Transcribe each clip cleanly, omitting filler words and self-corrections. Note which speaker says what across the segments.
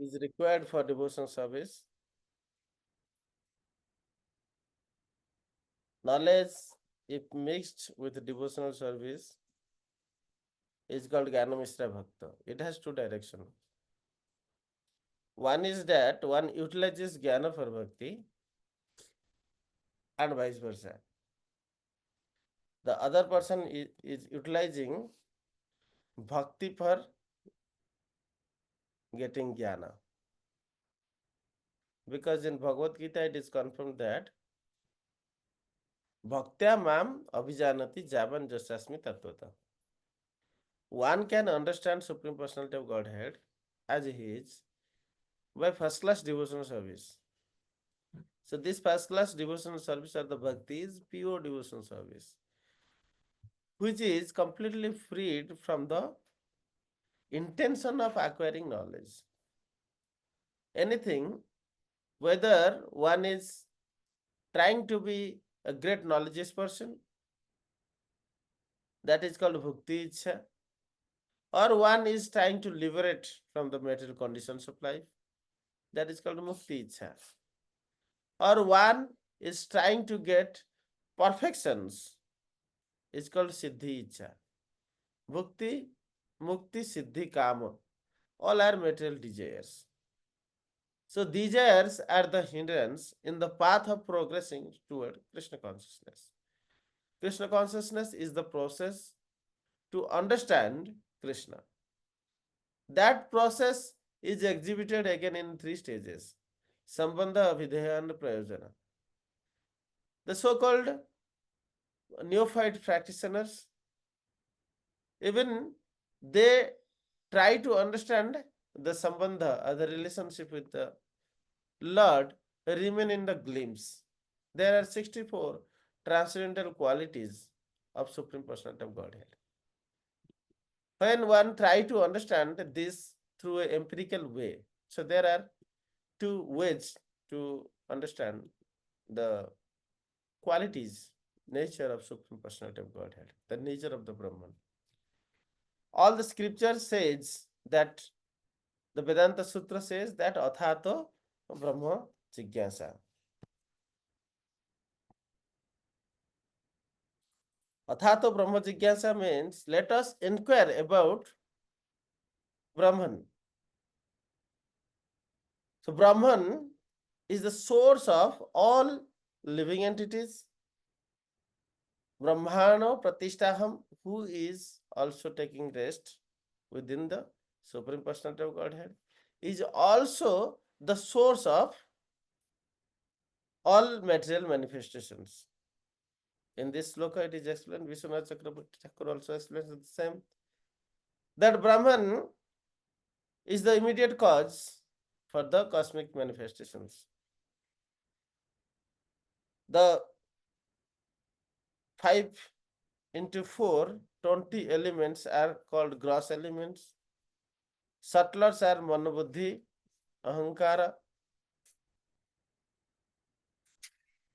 Speaker 1: is required for devotional service. Knowledge, if mixed with devotional service, is called Janana Misra Bhakti. It has two directions. One is that one utilizes Jnana for Bhakti and vice versa. The other person is utilizing Bhakti for getting Jnana. Because in Bhagavad Gita it is confirmed that Bhaktya mam abhijanati javan jasasmi tattvata. One can understand Supreme Personality of Godhead as he is by first class devotional service. So this first class devotional service or the bhakti is pure devotional service, which is completely freed from the intention of acquiring knowledge. Anything, whether one is trying to be a great knowledgeous person, that is called bhakti ichha, or one is trying to liberate from the material conditions of life, that is called mukti ichha, or one is trying to get perfections, is called siddhi ichha. Bhukti, mukti, siddhi, kama, all are material desires. So desires are the hindrance in the path of progressing toward Krishna consciousness. Krishna consciousness is the process to understand Krishna. That process is exhibited again in three stages: Sambandha, Avidheya, and Prayojana. The so-called neophyte practitioners, even they try to understand the Sambandha or the relationship with the Lord remain in the glimpse. There are 64 transcendental qualities of Supreme Personality of Godhead. When one try to understand this through an empirical way, so there are two ways to understand the qualities, nature of Supreme Personality of Godhead, the nature of the Brahman. All the scripture says that the Vedanta Sutra says that Athato Brahma Jigyasa. Athato Brahma Jigyasa means let us inquire about Brahman. So Brahman is the source of all living entities. Brahmano Pratishtaham, who is also taking rest within the Supreme Personality of Godhead, is also the source of all material manifestations. In this sloka, it is explained, Vishwanath Chakrabarti Thakur also explains the same, that Brahman is the immediate cause for the cosmic manifestations. The 5 into 4, 20 elements are called gross elements. Subtlers are Manobuddhi, Ahankara.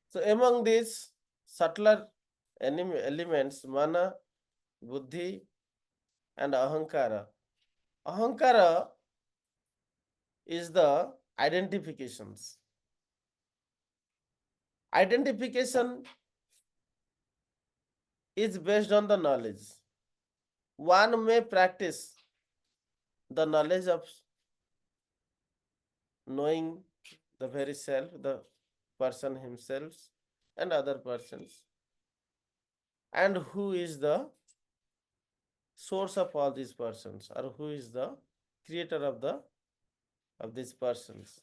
Speaker 1: So among these subtler elements, Mana, Buddhi, and Ahankara. Ahankara is the identifications. Identification is based on the knowledge. One may practice the knowledge of knowing the very self, the person himself, and other persons, and who is the source of all these persons, or who is the creator of these persons,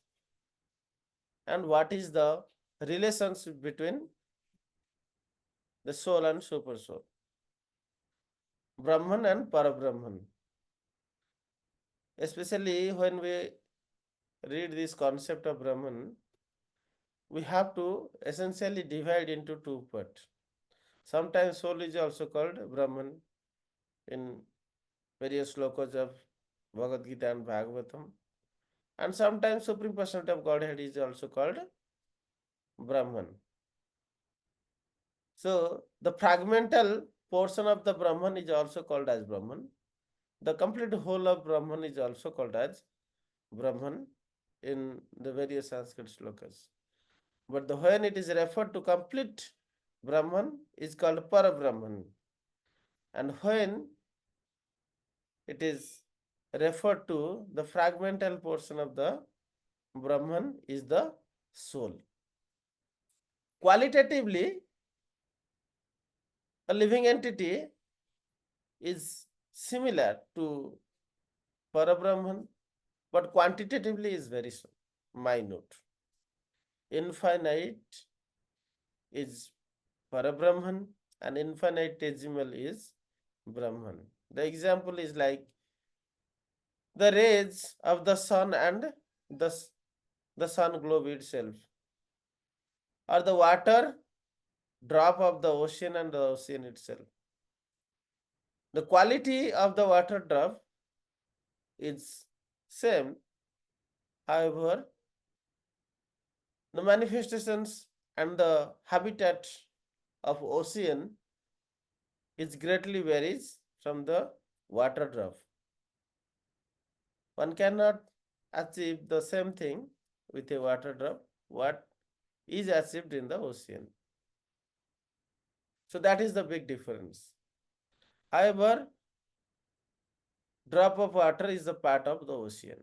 Speaker 1: and what is the relationship between the soul and super soul, Brahman and Parabrahman. Especially when we read this concept of Brahman, we have to essentially divide into two parts. Sometimes soul is also called Brahman in various slokas of Bhagavad Gita and Bhagavatam. And sometimes Supreme Personality of Godhead is also called Brahman. So the fragmental portion of the Brahman is also called as Brahman. The complete whole of Brahman is also called as Brahman in the various Sanskrit slokas. But when it is referred to complete Brahman is called Parabrahman. And when it is referred to the fragmental portion of the Brahman is the soul. Qualitatively, a living entity is similar to Parabrahman, but quantitatively is very minute. Infinite is Parabrahman and infinitesimal is Brahman. The example is like the rays of the sun and the sun globe itself, or the water drop of the ocean and the ocean itself. The quality of the water drop is same, however, the manifestations and the habitat of ocean is greatly varies from the water drop. One cannot achieve the same thing with a water drop what is achieved in the ocean. So that is the big difference. However, drop of water is a part of the ocean.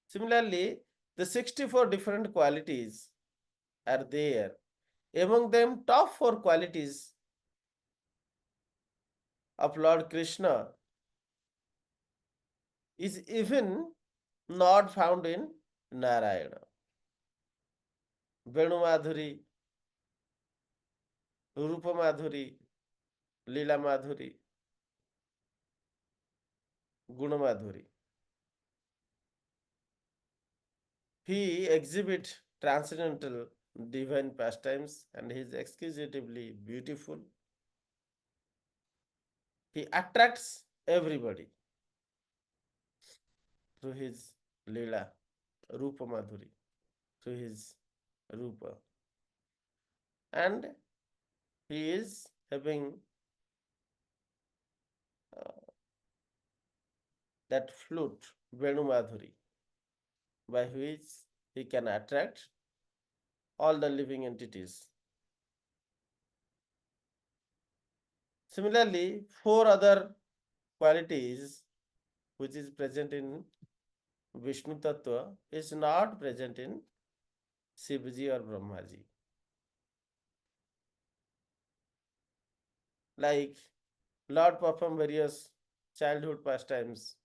Speaker 1: Similarly, the 64 different qualities are there. Among them, top 4 qualities of Lord Krishna is even not found in Narayana. Venu Madhuri, Rupa Madhuri, Leela Madhuri, Guna Madhuri. He exhibits transcendental divine pastimes and he is exquisitely beautiful. He attracts everybody through his Leela, Rupa Madhuri, through his Rupa. And he is having that flute, Venu Madhuri, by which he can attract all the living entities. Similarly, 4 other qualities which is present in Vishnu Tattva is not present in Shivji or Brahmaji. Like Lord performed various childhood pastimes.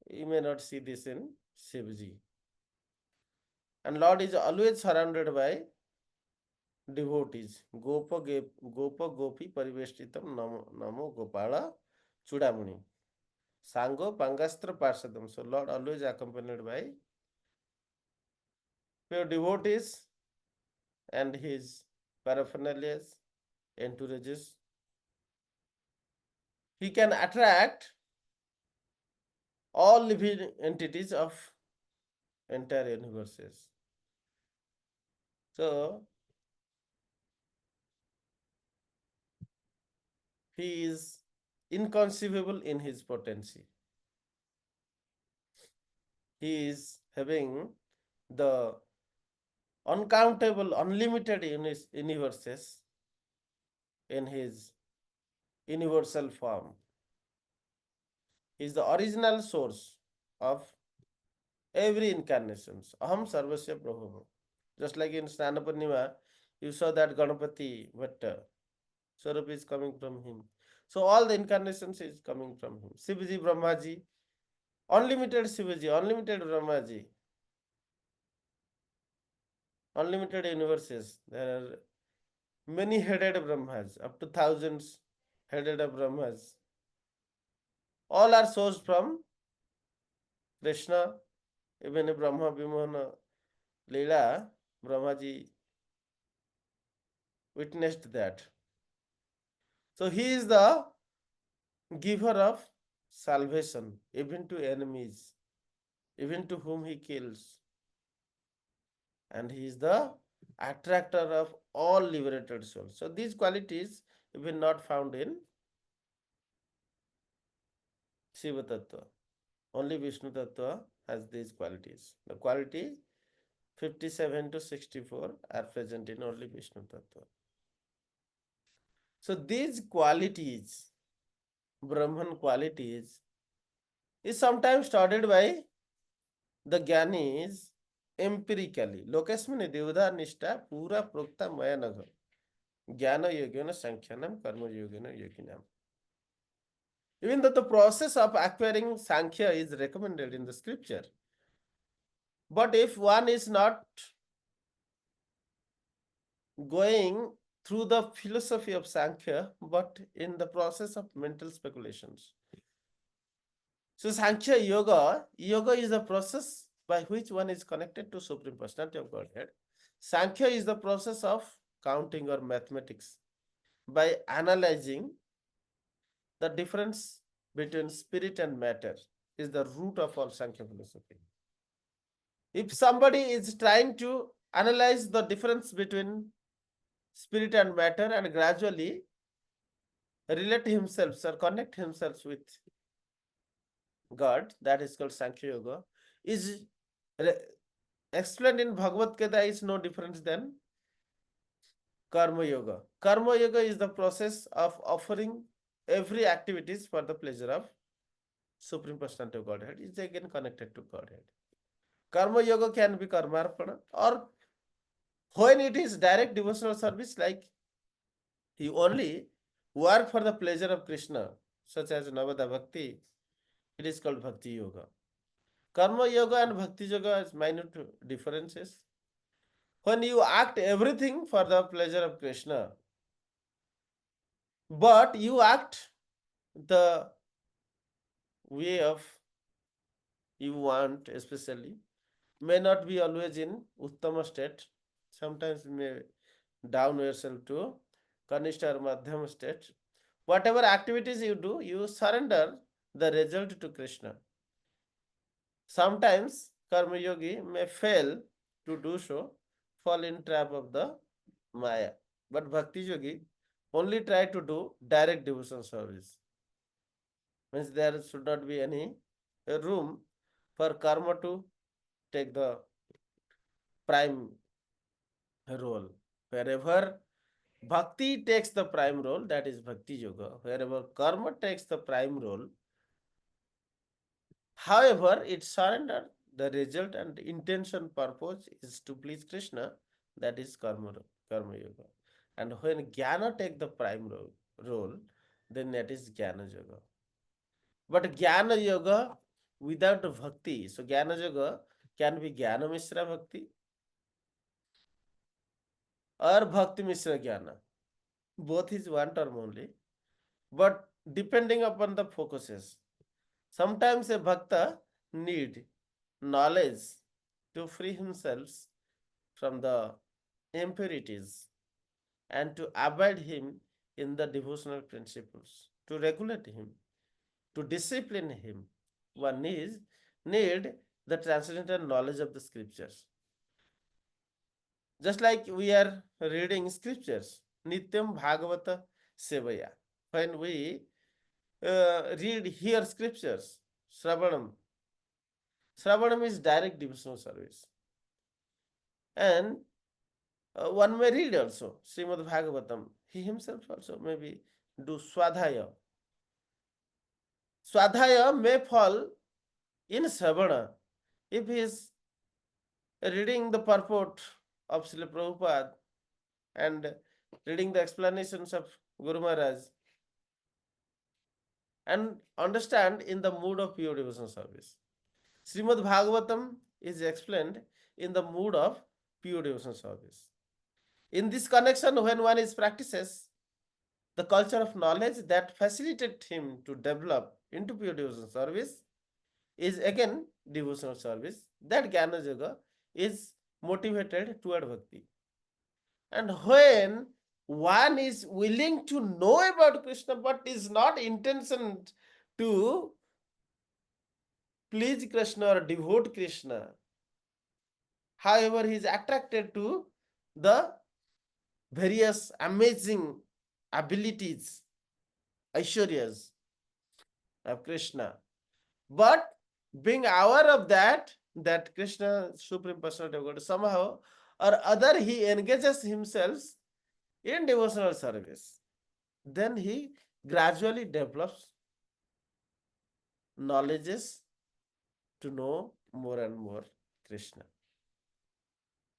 Speaker 1: You may not see this in Shivji. And Lord is always surrounded by devotees. Gopa Gopi Pariveshtitam Namo Gopala Chudamuni. Sango Pangastra Parsadam. So Lord always accompanied by pure devotees and his paraphernalia, entourages. He can attract all living entities of entire universes. So he is inconceivable in his potency. He is having the uncountable, unlimited universes in his universal form. He is the original source of every incarnation. Aham Sarvasya Prabhu. Just like in Snana Purnima, you saw that Ganapati Bhatta. Swarup is coming from him. So all the incarnations is coming from him. Shivaji, Brahmaji, unlimited Shivaji, unlimited Brahmaji, unlimited universes. There are many headed Brahmas, up to thousands headed of Brahmas. All are sourced from Krishna. Even in Brahma Vimana Leela, Brahmaji witnessed that. So he is the giver of salvation, even to enemies, even to whom he kills. And he is the attractor of all liberated souls. So these qualities even not found in Shiva Tattva. Only Vishnu Tattva has these qualities. The quality 57 to 64 are present in only Vishnu Tattva. So these qualities, Brahman qualities, is sometimes studied by the Gyanis empirically. Lokasmini Devada Nishta Pura Prokta Mayanaga. Jnana Yogena Sankhyanam Karma Yogena Yoginam. Even though the process of acquiring Sankhya is recommended in the scripture, but if one is not going through the philosophy of Sankhya, but in the process of mental speculations. So Sankhya yoga is the process by which one is connected to Supreme Personality of Godhead. Sankhya is the process of counting or mathematics by analyzing the difference between spirit and matter is the root of all Sankhya philosophy. If somebody is trying to analyze the difference between spirit and matter and gradually relate himself or connect himself with God, that is called Sankhya Yoga, is explained in Bhagavad Gita is no different than Karma Yoga. Karma Yoga is the process of offering every activities for the pleasure of Supreme Personality of Godhead. Is again connected to Godhead. Karma Yoga can be Karmarpana, or when it is direct devotional service, like you only work for the pleasure of Krishna, such as Navada Bhakti, it is called Bhakti Yoga. Karma Yoga and Bhakti Yoga has minute differences. When you act everything for the pleasure of Krishna, but you act the way of you want, especially, may not be always in Uttama state. Sometimes may down yourself to Kanishta or Madhyama state. Whatever activities you do, you surrender the result to Krishna. Sometimes Karma Yogi may fail to do so, fall in trap of the Maya. But Bhakti Yogi only try to do direct devotion service. Means there should not be any room for karma to take the prime role. Wherever Bhakti takes the prime role, that is Bhakti Yoga. Wherever karma takes the prime role, however, it surrender the result and intention purpose is to please Krishna, that is karma yoga. And when Jnana take the prime role, then that is Jnana Yoga. But Jnana Yoga without Bhakti, so Jnana Yoga can be Janana Misra Bhakti or Bhakti Misra Jnana. Both is one term only, but depending upon the focuses. Sometimes a bhakta need knowledge to free himself from the impurities and to abide him in the devotional principles, to regulate him, to discipline him. One need the transcendental knowledge of the scriptures. Just like we are reading scriptures, Nityam Bhagavata Sevaya. When we read here scriptures, Sravanam. Sravanam is direct devotional service. And one may read also Srimad Bhagavatam. He himself also maybe do Swadhaya. Swadhaya may fall in Sravana if he is reading the purport of Srila Prabhupada and reading the explanations of Guru Maharaj and understand in the mood of pure devotional service. Srimad Bhagavatam is explained in the mood of pure devotional service. In this connection, when one is practices the culture of knowledge that facilitated him to develop into pure devotional service, is again devotional service. That Jnana Yoga is motivated toward bhakti. And when one is willing to know about Krishna but is not intention to please Krishna or devote Krishna, however, he is attracted to the various amazing abilities, Aishwaryas of Krishna. But being aware of that Krishna, Supreme Personality of God, somehow or other he engages himself in devotional service. Then he gradually develops knowledges to know more and more Krishna.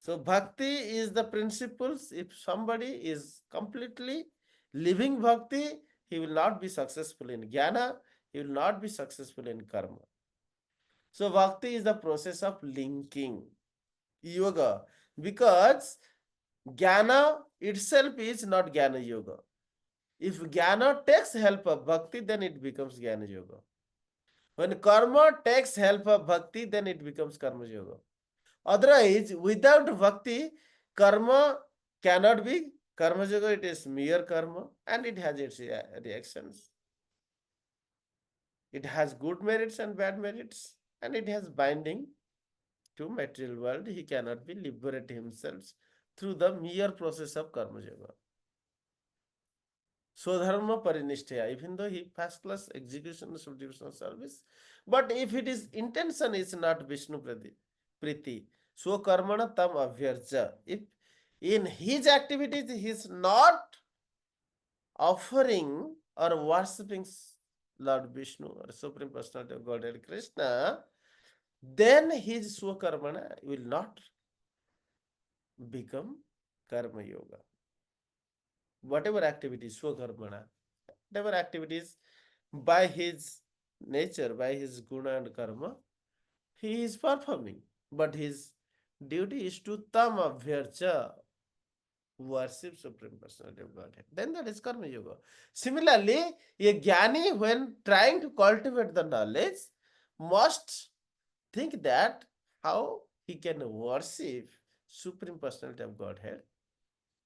Speaker 1: So bhakti is the principles. If somebody is completely living bhakti, he will not be successful in jnana, he will not be successful in karma. So bhakti is the process of linking yoga, because jnana itself is not jnana yoga. If jnana takes help of bhakti, then it becomes jnana yoga. When karma takes help of bhakti, then it becomes karma yoga. Otherwise, without bhakti, karma cannot be karma yoga. It is mere karma and it has its reactions. It has good merits and bad merits, and it has binding to material world. He cannot be liberate himself through the mere process of karma yoga. Swadharma parinishthaya, even though he first class execution of devotional service, but if it is intention is not Vishnu Priti, Swakarmana tam avyarja. If in his activities he is not offering or worshipping Lord Vishnu or Supreme Personality of Godhead Krishna, then his Swakarmana will not become Karma Yoga. Whatever activities, Swakarmana, whatever activities by his nature, by his guna and karma, he is performing. But his duty is to tam abhyarcha, worship Supreme Personality of Godhead. Then that is Karma Yoga. Similarly, a jnani, when trying to cultivate the knowledge, must think that how he can worship Supreme Personality of Godhead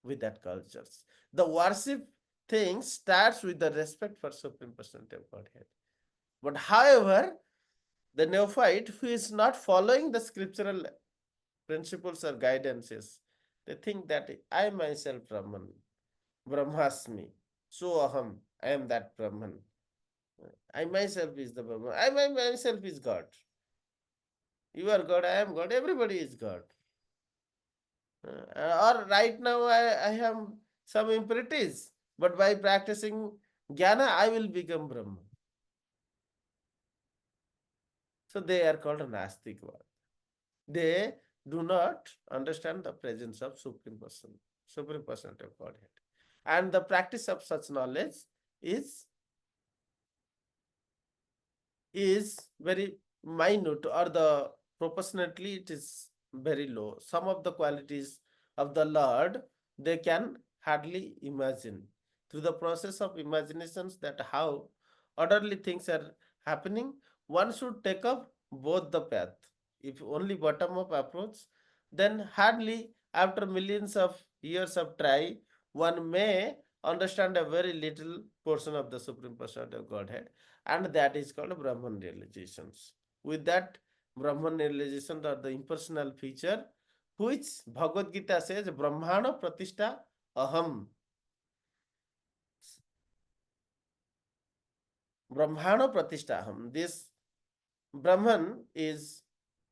Speaker 1: with that cultures. The worship thing starts with the respect for Supreme Personality of Godhead. But however, the neophyte who is not following the scriptural principles or guidances, they think that I myself Brahman, Brahmasmi, so aham, I am that Brahman. I myself is the Brahman. I myself is God. You are God, I am God, everybody is God. Or right now I have some impurities, but by practicing jnana, I will become Brahman. So they are called Nastikvad. They do not understand the presence of Supreme Person, Supreme Personality of Godhead. And the practice of such knowledge is very minute, or the proportionately it is very low. Some of the qualities of the Lord they can hardly imagine. Through the process of imaginations, that how orderly things are happening, one should take up both the path. If only bottom up approach, then hardly after millions of years of try, one may understand a very little portion of the Supreme Personality of Godhead, and that is called Brahman realizations. With that Brahman realization or the impersonal feature, which Bhagavad Gita says, Brahmana Pratishta Aham. Brahmana Pratishta Aham. This Brahman is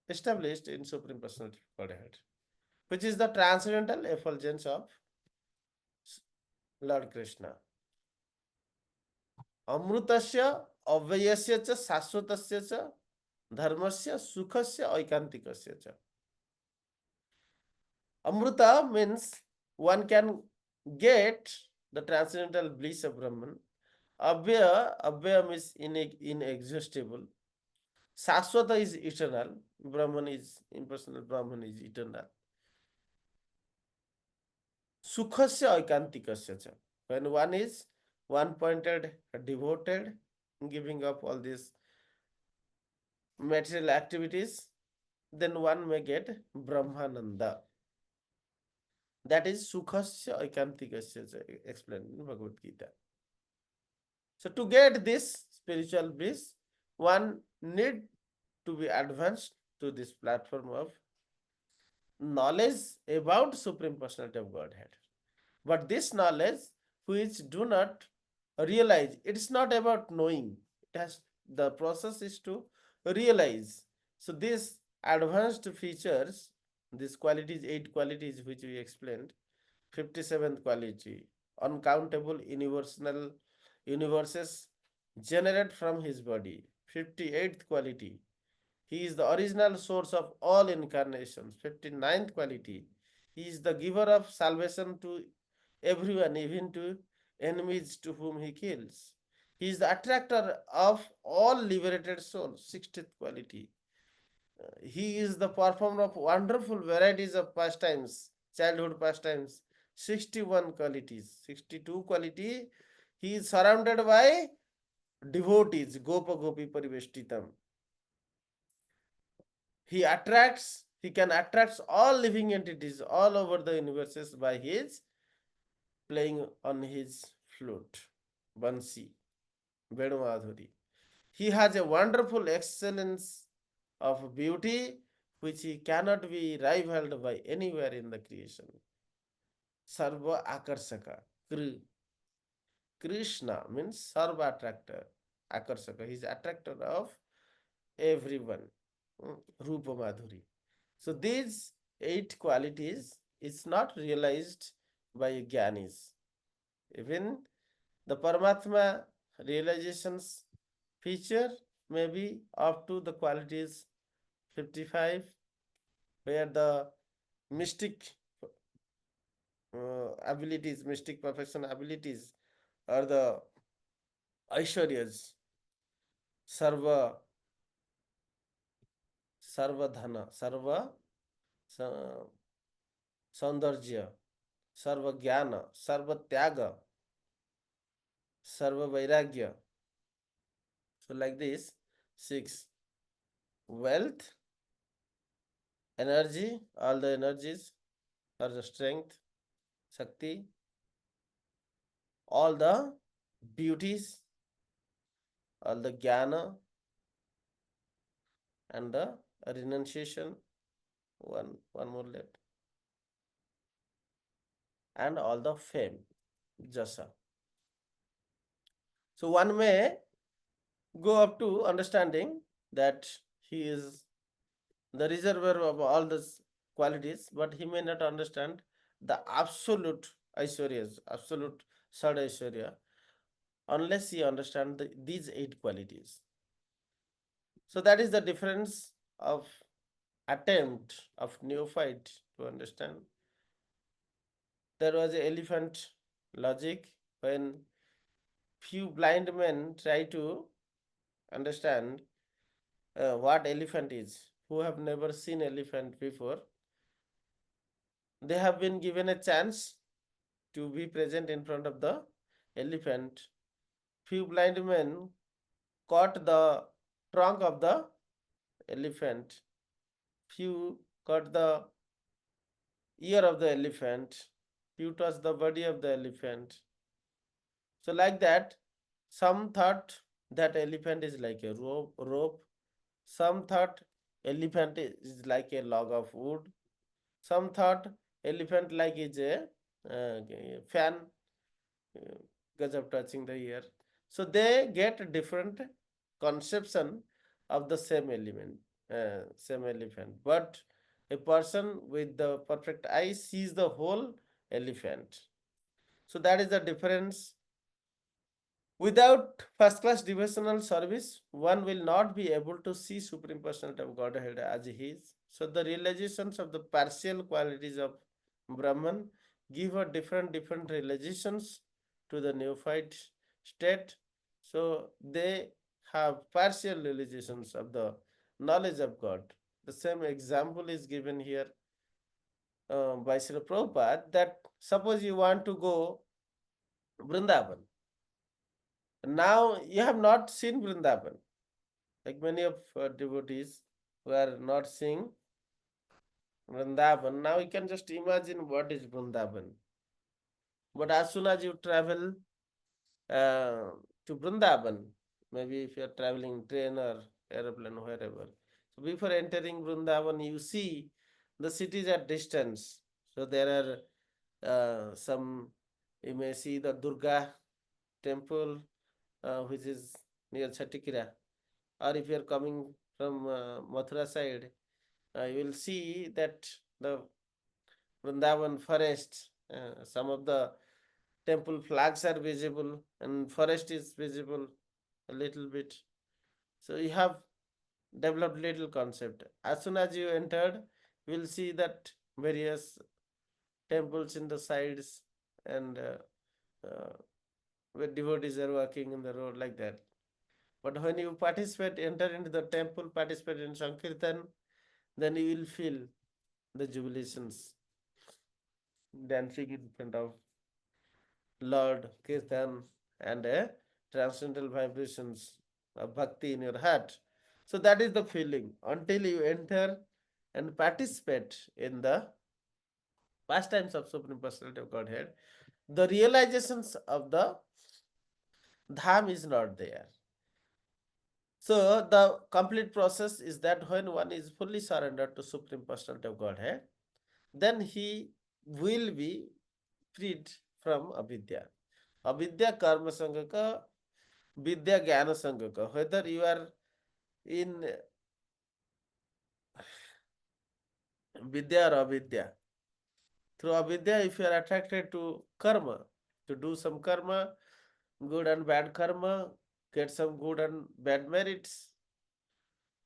Speaker 1: established in Supreme Personality of Godhead, which is the transcendental effulgence of Lord Krishna. Amrutasya अव्ययस्य च शाश्वतस्य च धर्मस्य सुखस्य ऐकांतिकस्य च. Amruta means one can get the transcendental bliss of Brahman. Abhyaya means inexhaustible. Shashwata is eternal. Brahman is impersonal. Brahman is eternal. Sukhasya aikantikasya cha. When one is one-pointed, devoted, giving up all these material activities, then one may get Brahmananda. That is Sukhasya Aikantikasya explained in Bhagavad Gita. So to get this spiritual bliss, one need to be advanced to this platform of knowledge about Supreme Personality of Godhead. But this knowledge which do not realize, it's not about knowing. It has the process is to realize. So these advanced features, these qualities, 8 qualities which we explained, 57th quality, uncountable universal universes generate from his body. 58th quality, he is the original source of all incarnations. 59th quality, he is the giver of salvation to everyone, even to enemies to whom he kills. He is the attractor of all liberated souls. 60th quality, he is the performer of wonderful varieties of pastimes, childhood pastimes. 61 qualities. 62 quality, he is surrounded by devotees, Gopa Gopi Pariveshtitam. He can attract all living entities all over the universes by his playing on his flute, Bansi, Venumadhuri. He has a wonderful excellence of beauty which he cannot be rivaled by anywhere in the creation. Sarva Akarsaka. Krishna means Sarva attractor. Akarsaka. He is attractor of everyone. Rupa Madhuri. So these 8 qualities is not realized by Gyanis. Even the Paramatma realizations feature may be up to the qualities 55, where the mystic abilities, mystic perfection abilities are the Aishwaryas, Sarva, Sarva Dhana, Sarva Saundarya, Sarva Jnana, Sarva Tyaga, Sarva Vairagya. So, like this, 6. Wealth, energy, all the energies are the strength, Shakti, all the beauties, all the Jnana, and the renunciation, one more left, and all the fame, Jasa. So, one may go up to understanding that he is the reservoir of all these qualities, but he may not understand the absolute Aishwaryas, absolute Sad Aishwarya, unless he understands these 8 qualities. So that is the difference of attempt of neophyte to understand. There was an elephant logic when few blind men try to understand what elephant is, who have never seen elephant before. They have been given a chance to be present in front of the elephant. Few blind men caught the trunk of the elephant. Few caught the ear of the elephant. Few touched the body of the elephant. So like that, some thought that elephant is like a rope. Some thought elephant is like a log of wood. Some thought elephant like is a fan, because of touching the ear. So they get different conception of the same elephant. But a person with the perfect eye sees the whole elephant. So that is the difference. Without first class devotional service, one will not be able to see Supreme Personality of Godhead as He is. So the realizations of the partial qualities of Brahman give a different realizations to the neophyte state. So they have partial realizations of the knowledge of God. The same example is given here by Srila Prabhupada, that suppose you want to go Vrindavan. Now you have not seen Vrindavan. Like many of devotees who are not seeing Vrindavan, now you can just imagine what is Vrindavan. But as soon as you travel to Vrindavan, maybe if you are traveling train or aeroplane, wherever, so before entering Vrindavan, you see the cities at distance. So there are some, you may see the Durga temple, which is near Chatikira. or if you are coming from Mathura side, you will see that the Vrindavan forest, some of the temple flags are visible and forest is visible a little bit. So you have developed little concept. As soon as you entered, you will see that various temples in the sides and where devotees are walking in the road like that. But when you participate, enter into the temple, participate in Sankirtan, then you will feel the jubilations, dancing in front of Lord, Kirtan, and transcendental vibrations of bhakti in your heart. So that is the feeling until you enter and participate in the pastimes of Supreme Personality of Godhead. The realizations of the dham is not there. So the complete process is that when one is fully surrendered to Supreme Personality of Godhead, then he will be freed from avidya. Avidya karma sangha, vidya jnana sangha. Whether you are in vidya or avidya. Through avidya, if you are attracted to karma, to do some karma, good and bad karma, get some good and bad merits,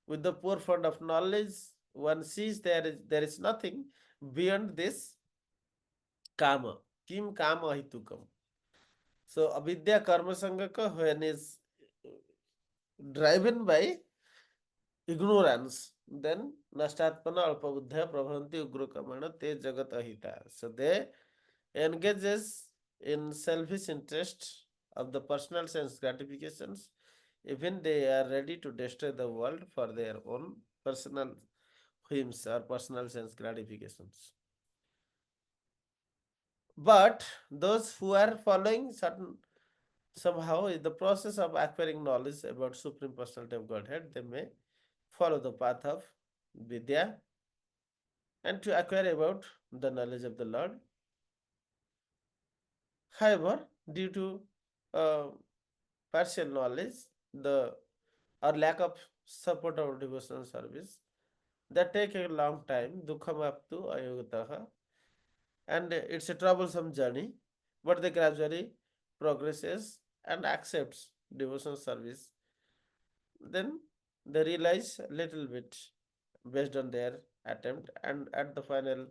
Speaker 1: with the poor fund of knowledge, one sees there is nothing beyond this kama. Kim kama hitukam. So avidya karma sangaka, when is driven by ignorance, then nashtatpana alpabuddhya prabhanti ugrokamana te jagat ahita. So they engages in selfish interest of the personal sense gratifications, even they are ready to destroy the world for their own personal whims or personal sense gratifications. But those who are following certain somehow in the process of acquiring knowledge about Supreme Personality of Godhead, they may follow the path of Vidya and to acquire about the knowledge of the Lord. However, due to uh, partial knowledge, the or lack of support of devotional service, that take a long time, dukham aptu ayogataha, and it's a troublesome journey, but they gradually progresses and accepts devotional service. Then they realize a little bit based on their attempt, and at the final,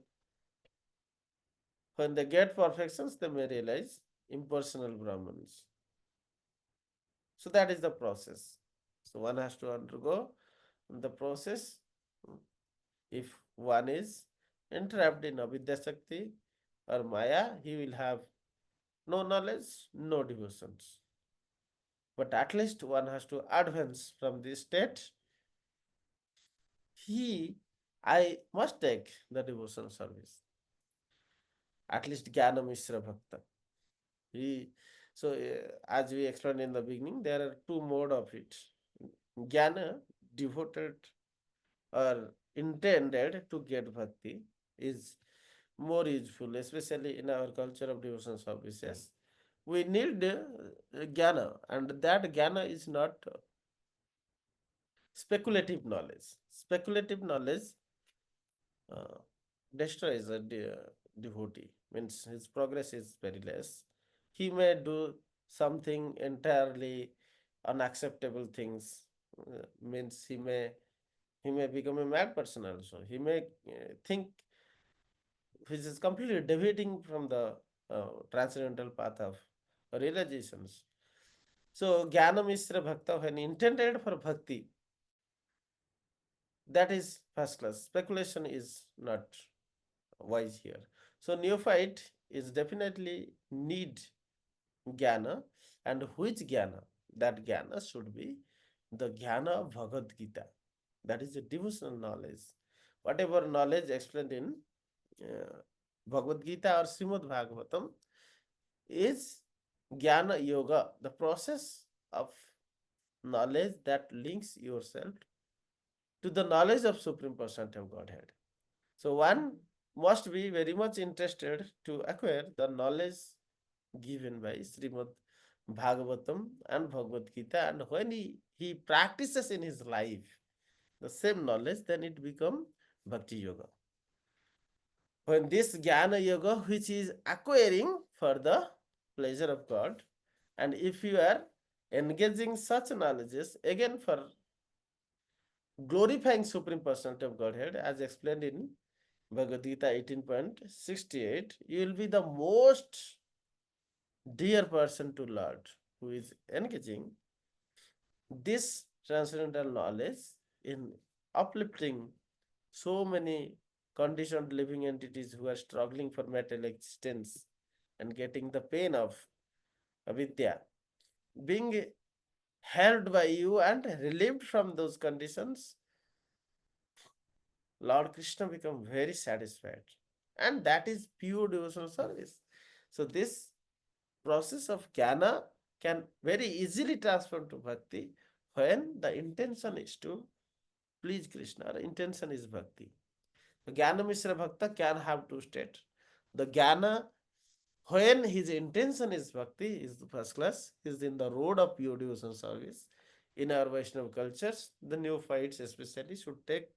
Speaker 1: when they get perfections, they may realize impersonal Brahmans. So that is the process. So one has to undergo the process. If one is entrapped in avidya shakti or maya, he will have no knowledge, no devotions. But at least one has to advance from this state. I must take the devotional service. At least Jnana Misra Bhakti. He, so, as we explained in the beginning, there are two modes of it. Jnana, devoted or intended to get bhakti, is more useful, especially in our culture of devotional services. We need jnana, and that jnana is not speculative knowledge. Speculative knowledge uh, destroys a devotee, means his progress is very less. He may do something entirely unacceptable things, means he may become a mad person also. He may think which is completely deviating from the transcendental path of realizations. So, Jnana Misra Bhakta, when intended for bhakti, that is first class. Speculation is not wise here. So, neophyte is definitely need Jnana, and which Jnana? That Jnana should be the Jnana of Bhagavad Gita. That is a devotional knowledge. Whatever knowledge explained in uh, Bhagavad Gita or Srimad Bhagavatam is Jnana Yoga, the process of knowledge that links yourself to the knowledge of Supreme Personality of Godhead. So one must be very much interested to acquire the knowledge given by Srimad Bhagavatam and Bhagavad Gita, and when he practices in his life the same knowledge, then it become Bhakti Yoga. When this Jnana Yoga, which is acquiring for the pleasure of God, and if you are engaging such knowledges, again for glorifying Supreme Personality of Godhead, as explained in Bhagavad Gita 18.68, you will be the most dear person to Lord who is engaging this transcendental knowledge in uplifting so many conditioned living entities who are struggling for material existence and getting the pain of avidya, being helped by you and relieved from those conditions, Lord Krishna become very satisfied. And that is pure devotional service. So this process of jnana can very easily transform to bhakti when the intention is to please Krishna. The intention is bhakti. The Jnana Misra Bhakta can have two states. The Jnana, when his intention is bhakti, is the first class, is in the road of pure devotion service. In our Vaishnava cultures, the neophytes especially should take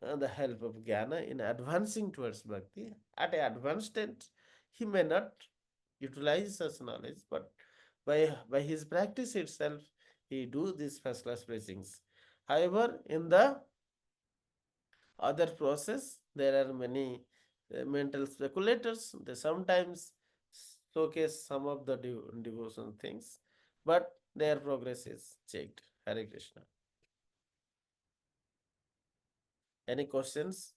Speaker 1: the help of Jnana in advancing towards bhakti. At an advanced state, he may not utilize such knowledge, but by his practice itself, he do these first class blessings. However, in the other process, there are many mental speculators. They sometimes showcase some of the devotion things, but their progress is checked. Hare Krishna. Any questions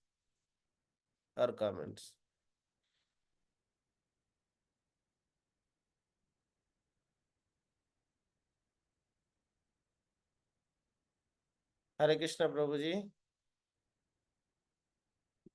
Speaker 1: or comments? Hare Krishna, Prabhuji.